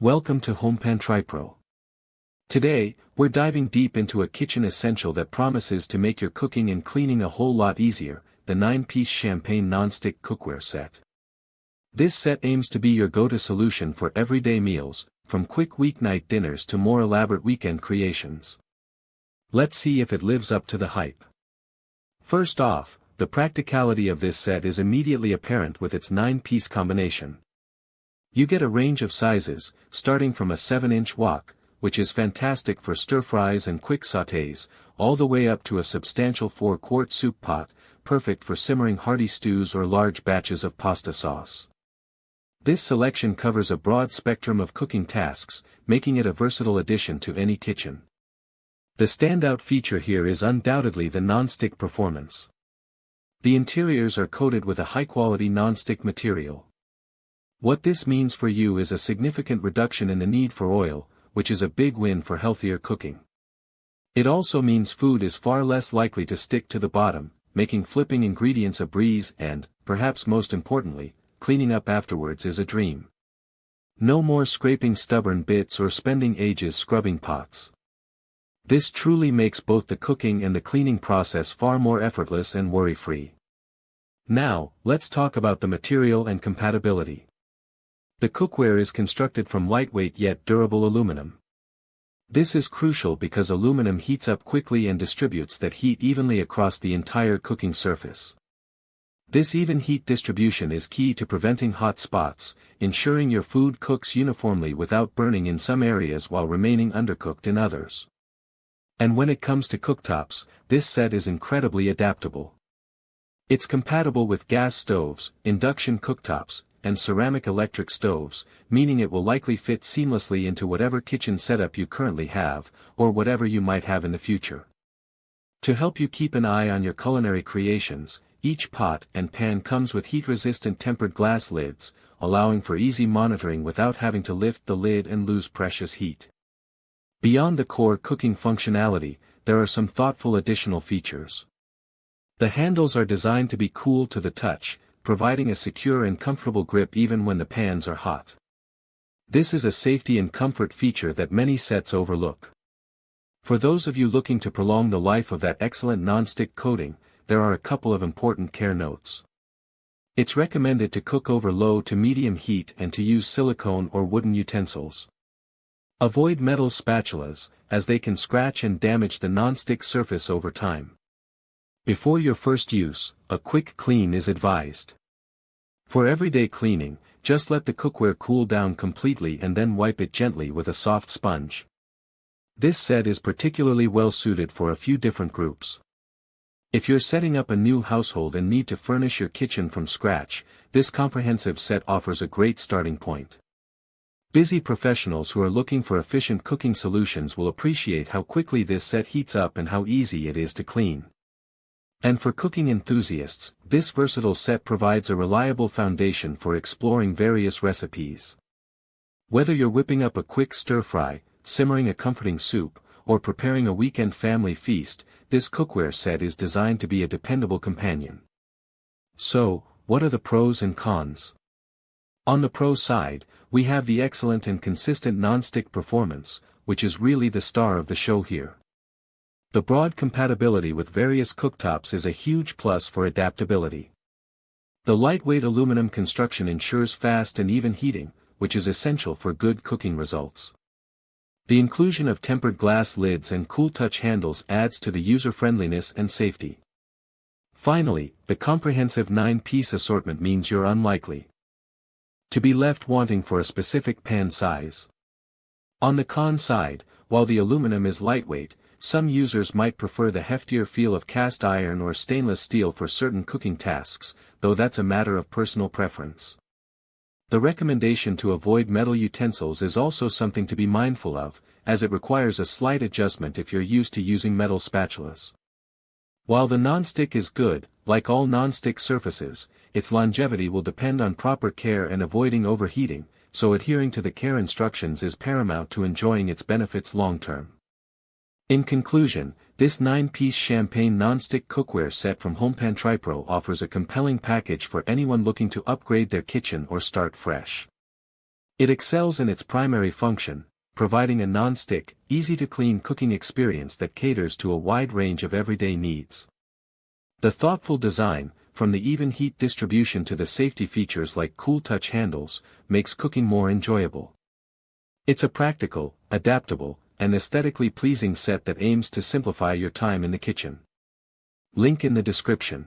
Welcome to HomePan TriPro. Today, we're diving deep into a kitchen essential that promises to make your cooking and cleaning a whole lot easier, the 9-piece Champagne non-stick cookware set. This set aims to be your go-to solution for everyday meals, from quick weeknight dinners to more elaborate weekend creations. Let's see if it lives up to the hype. First off, the practicality of this set is immediately apparent with its 9-piece combination. You get a range of sizes, starting from a 7-inch wok, which is fantastic for stir-fries and quick sautés, all the way up to a substantial 4-quart soup pot, perfect for simmering hearty stews or large batches of pasta sauce. This selection covers a broad spectrum of cooking tasks, making it a versatile addition to any kitchen. The standout feature here is undoubtedly the non-stick performance. The interiors are coated with a high-quality non-stick material. What this means for you is a significant reduction in the need for oil, which is a big win for healthier cooking. It also means food is far less likely to stick to the bottom, making flipping ingredients a breeze and, perhaps most importantly, cleaning up afterwards is a dream. No more scraping stubborn bits or spending ages scrubbing pots. This truly makes both the cooking and the cleaning process far more effortless and worry-free. Now, let's talk about the material and compatibility. The cookware is constructed from lightweight yet durable aluminum. This is crucial because aluminum heats up quickly and distributes that heat evenly across the entire cooking surface. This even heat distribution is key to preventing hot spots, ensuring your food cooks uniformly without burning in some areas while remaining undercooked in others. And when it comes to cooktops, this set is incredibly adaptable. It's compatible with gas stoves, induction cooktops, and ceramic electric stoves, meaning it will likely fit seamlessly into whatever kitchen setup you currently have, or whatever you might have in the future. To help you keep an eye on your culinary creations, each pot and pan comes with heat-resistant tempered glass lids, allowing for easy monitoring without having to lift the lid and lose precious heat. Beyond the core cooking functionality, there are some thoughtful additional features. The handles are designed to be cool to the touch, providing a secure and comfortable grip even when the pans are hot. This is a safety and comfort feature that many sets overlook. For those of you looking to prolong the life of that excellent non-stick coating, there are a couple of important care notes. It's recommended to cook over low to medium heat and to use silicone or wooden utensils. Avoid metal spatulas, as they can scratch and damage the non-stick surface over time. Before your first use, a quick clean is advised. For everyday cleaning, just let the cookware cool down completely and then wipe it gently with a soft sponge. This set is particularly well suited for a few different groups. If you're setting up a new household and need to furnish your kitchen from scratch, this comprehensive set offers a great starting point. Busy professionals who are looking for efficient cooking solutions will appreciate how quickly this set heats up and how easy it is to clean. And for cooking enthusiasts, this versatile set provides a reliable foundation for exploring various recipes. Whether you're whipping up a quick stir-fry, simmering a comforting soup, or preparing a weekend family feast, this cookware set is designed to be a dependable companion. So, what are the pros and cons? On the pro side, we have the excellent and consistent non-stick performance, which is really the star of the show here. The broad compatibility with various cooktops is a huge plus for adaptability. The lightweight aluminum construction ensures fast and even heating, which is essential for good cooking results. The inclusion of tempered glass lids and cool touch handles adds to the user-friendliness and safety. Finally, the comprehensive 9-piece assortment means you're unlikely to be left wanting for a specific pan size. On the con side, while the aluminum is lightweight, some users might prefer the heftier feel of cast iron or stainless steel for certain cooking tasks, though that's a matter of personal preference. The recommendation to avoid metal utensils is also something to be mindful of, as it requires a slight adjustment if you're used to using metal spatulas. While the non-stick is good, like all non-stick surfaces, its longevity will depend on proper care and avoiding overheating, so adhering to the care instructions is paramount to enjoying its benefits long-term. In conclusion, this 9-piece Champagne non-stick cookware set from HomePan TriPro offers a compelling package for anyone looking to upgrade their kitchen or start fresh. It excels in its primary function, providing a non-stick, easy-to-clean cooking experience that caters to a wide range of everyday needs. The thoughtful design, from the even heat distribution to the safety features like cool touch handles, makes cooking more enjoyable. It's a practical, adaptable, and aesthetically pleasing set that aims to simplify your time in the kitchen. Link in the description.